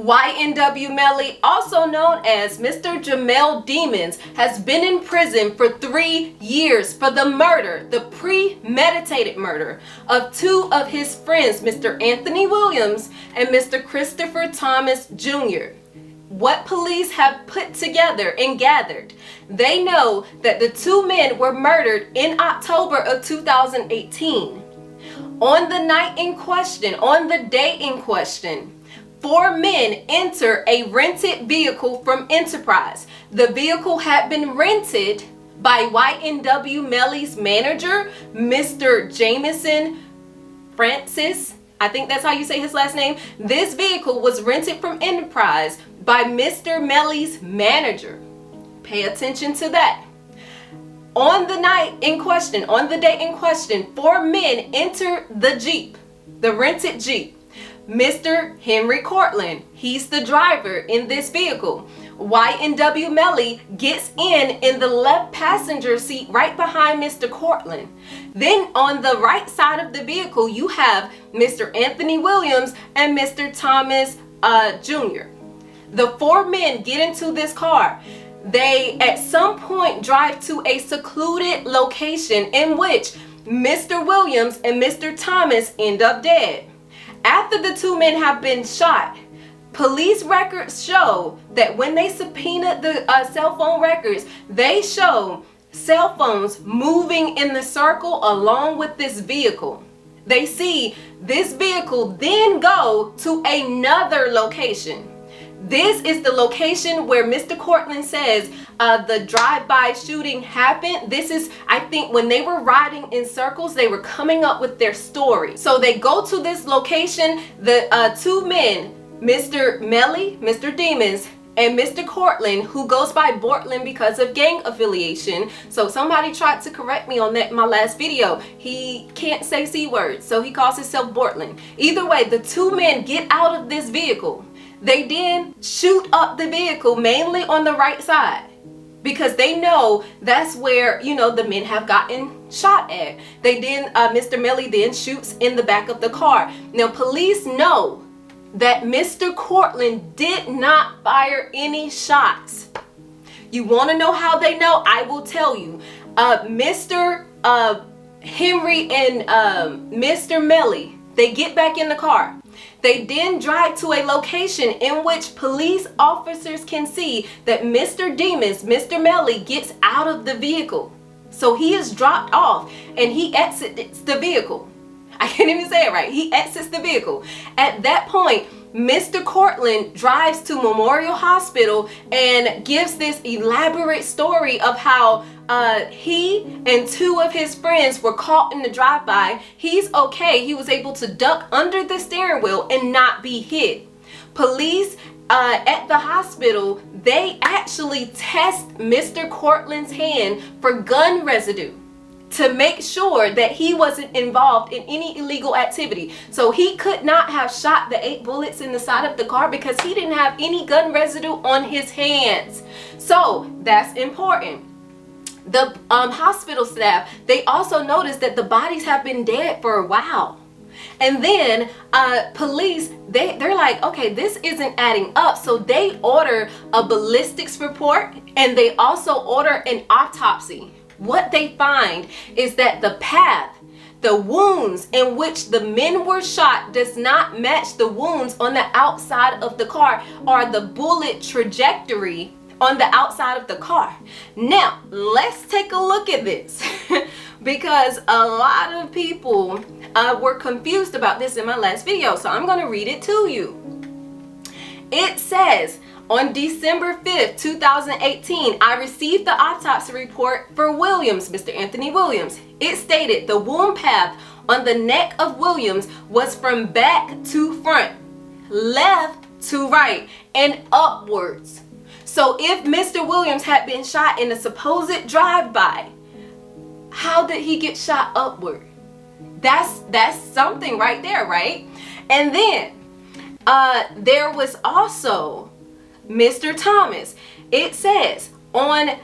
YNW MELLY, also known as Mr. Jamel Demons, has been in prison for 3 years for the murder, the premeditated murder of two of his friends, Mr. Anthony Williams and Mr. Christopher Thomas Jr. What police have put together and gathered, they know that the two men were murdered in October of 2018. On the night in question, on the day in question, 4 men enter a rented vehicle from Enterprise. The vehicle had been rented by YNW MELLY's manager, Mr. Jameson Francis. I think that's how you say his last name. This vehicle was rented from Enterprise by Mr. Melly's manager. Pay attention to that. On the night in question, on the day in question, 4 men enter the Jeep, the rented Jeep. Mr. Henry Cortland, he's the driver in this vehicle. YNW MELLY gets in the left passenger seat right behind Mr. Cortland. Then on the right side of the vehicle, you have Mr. Anthony Williams and Mr. Thomas Jr. The 4 men get into this car. They at some point drive to a secluded location in which Mr. Williams and Mr. Thomas end up dead. After the 2 men have been shot, police records show that when they subpoenaed the cell phone records, they show cell phones moving in the circle along with this vehicle. They see this vehicle then go to another location. This is the location where Mr. Cortland says the drive-by shooting happened. This is, I think, when they were riding in circles, they were coming up with their story. So they go to this location. The 2 men, Mr. MELLY, Mr. Demons, and Mr. Cortland, who goes by Bortland because of gang affiliation. So somebody tried to correct me on that in my last video. He can't say C words, so he calls himself Bortland. Either way, the 2 men get out of this vehicle. They then shoot up the vehicle, mainly on the right side, because they know that's where, you know, the men have gotten shot at. They then, Mr. MELLY then shoots in the back of the car. Now, police know that Mr. Cortland did not fire any shots. You want to know how they know? I will tell you. Mr. Henry and Mr. MELLY, they get back in the car. They then drive to a location in which police officers can see that Mr. Demons, Mr. MELLY, gets out of the vehicle. So he is dropped off and he exits the vehicle. I can't even say it right. He exits the vehicle. At that point, Mr. Cortland drives to Memorial Hospital and gives this elaborate story of how he and 2 of his friends were caught in the drive-by. He's okay. He was able to duck under the steering wheel and not be hit. Police at the hospital, they actually test Mr. Cortland's hand for gun residue to make sure that he wasn't involved in any illegal activity. So he could not have shot the 8 bullets in the side of the car because he didn't have any gun residue on his hands. So that's important. The hospital staff, they also noticed that the bodies have been dead for a while. And then police, they're like, okay, this isn't adding up. So they order a ballistics report and they also order an autopsy. What they find is that the path, the wounds in which the men were shot does not match the wounds on the outside of the car or the bullet trajectory on the outside of the car. Now, let's take a look at this because a lot of people were confused about this in my last video. So I'm going to read it to you. It says, on December 5th, 2018, I received the autopsy report for Williams, Mr. Anthony Williams. It stated the wound path on the neck of Williams was from back to front, left to right, and upwards. So if Mr. Williams had been shot in a supposed drive-by, how did he get shot upward? That's something right there, right? And then there was also Mr. Thomas. It says on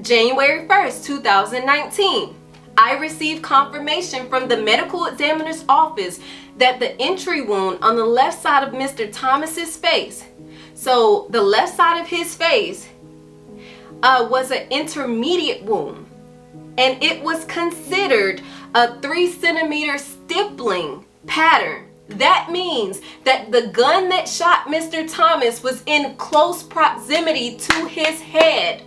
January 1st, 2019, I received confirmation from the medical examiner's office that the entry wound on the left side of Mr. Thomas's face, so the left side of his face, was an intermediate wound, and it was considered a 3 centimeter stippling pattern. That means that the gun that shot Mr. Thomas was in close proximity to his head.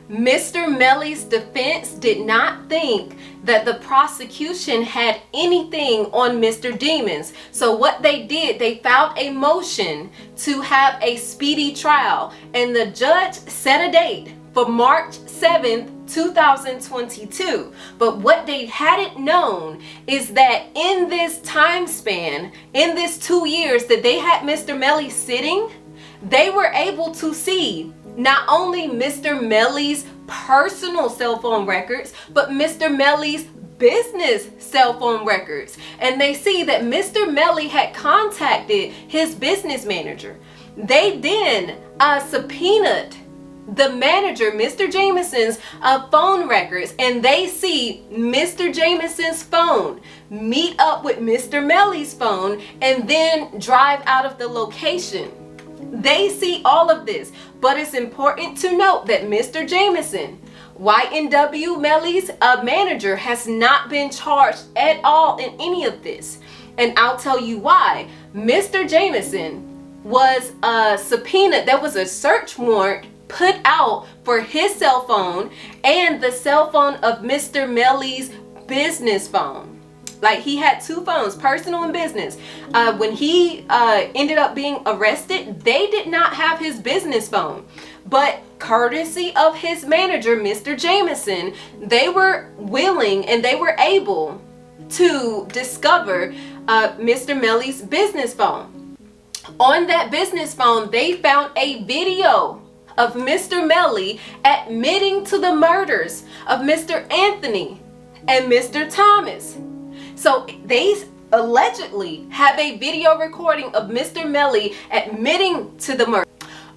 Mr. Melly's defense did not think that the prosecution had anything on Mr. Demons. So what they did, they filed a motion to have a speedy trial, and the judge set a date for March 7th, 2022. But what they hadn't known is that in this time span, in this 2 years that they had Mr. Melly sitting, they were able to see not only Mr. Melly's personal cell phone records, but Mr. Melly's business cell phone records. And they see that Mr. Melly had contacted his business manager. They then subpoenaed the manager, Mr. Jameson's phone records, and they see Mr. Jameson's phone meet up with Mr. Melly's phone and then drive out of the location. They see all of this, but it's important to note that Mr. Jameson, YNW Melly's manager, has not been charged at all in any of this. And I'll tell you why. Mr. Jameson was subpoenaed. There was a search warrant put out for his cell phone and the cell phone of Mr. Melly's business phone. Like, he had 2 phones, personal and business. When he ended up being arrested, they did not have his business phone. But courtesy of his manager, Mr. Jameson, they were willing and they were able to discover Mr. Melly's business phone. On that business phone, they found a video of Mr. Melly admitting to the murders of Mr. Anthony and Mr. Thomas. So they allegedly have a video recording of Mr. Melly admitting to the murder.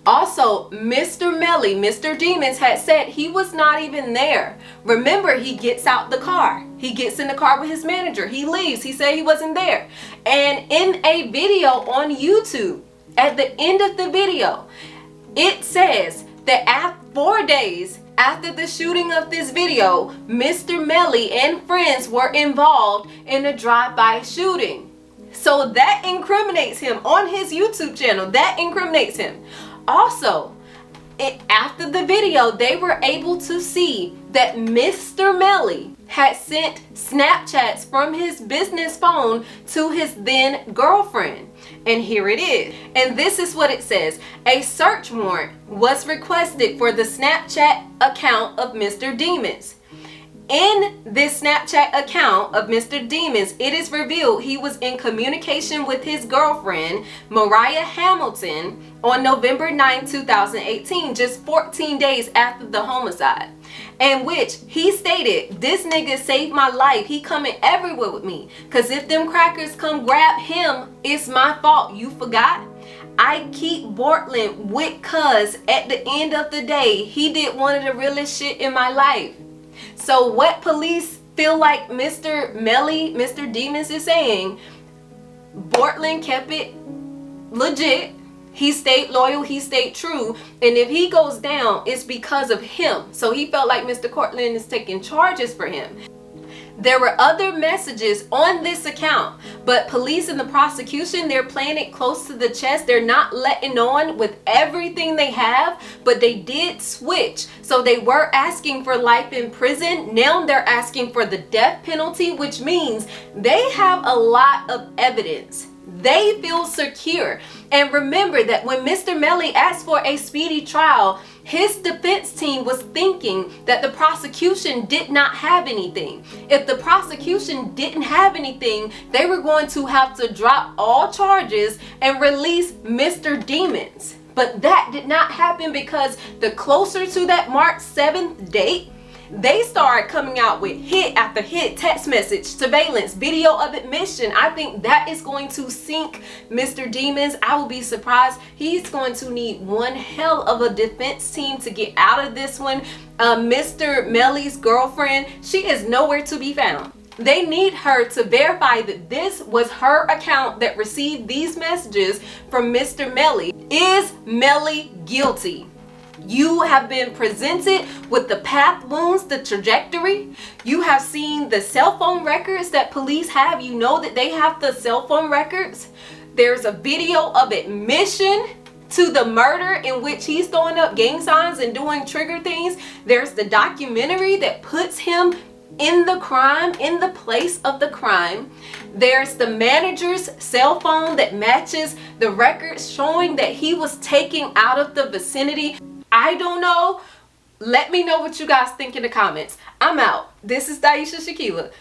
Also, Mr. Melly, Mr. Demons, had said he was not even there. Remember, he gets out the car. He gets in the car with his manager. He leaves. He said he wasn't there. And in a video on YouTube, at the end of the video, it says that 4 days after the shooting of this video, Mr. Melly and friends were involved in a drive-by shooting. So that incriminates him on his YouTube channel. That incriminates him. Also, after the video, they were able to see that Mr. Melly had sent Snapchats from his business phone to his then girlfriend. And here it is. And this is what it says. A search warrant was requested for the Snapchat account of Mr. Demons. In this Snapchat account of Mr. Demons, it is revealed he was in communication with his girlfriend, Mariah Hamilton, on November 9, 2018, just 14 days after the homicide, in which he stated, "This nigga saved my life. He coming everywhere with me. Cause if them crackers come grab him, it's my fault. You forgot? I keep Bortland with cuz at the end of the day, he did one of the realest shit in my life." So what police feel like Mr. Melly, Mr. Demons is saying, Bortland kept it legit. He stayed loyal, he stayed true, and if he goes down, it's because of him. So he felt like Mr. Cortland is taking charges for him. There were other messages on this account, but police and the prosecution, they're playing it close to the chest. They're not letting on with everything they have, but they did switch. So they were asking for life in prison. Now they're asking for the death penalty, which means they have a lot of evidence. They feel secure. And remember that when Mr. Melly asked for a speedy trial, his defense team was thinking that the prosecution did not have anything. If the prosecution didn't have anything, they were going to have to drop all charges and release Mr. Demons. But that did not happen because the closer to that March 7th date, they started coming out with hit after hit, text message, surveillance, video of admission. I think that is going to sink Mr. Demons. I will be surprised. He's going to need one hell of a defense team to get out of this one. Mr. Melly's girlfriend, she is nowhere to be found. They need her to verify that this was her account that received these messages from Mr. Melly. Is Melly guilty? You have been presented with the path wounds, the trajectory. You have seen the cell phone records that police have. You know that they have the cell phone records. There's a video of admission to the murder in which he's throwing up gang signs and doing trigger things. There's the documentary that puts him in the crime, in the place of the crime. There's the manager's cell phone that matches the records showing that he was taken out of the vicinity. I don't know. Let me know what you guys think in the comments. I'm out. This is Daisha Shakila.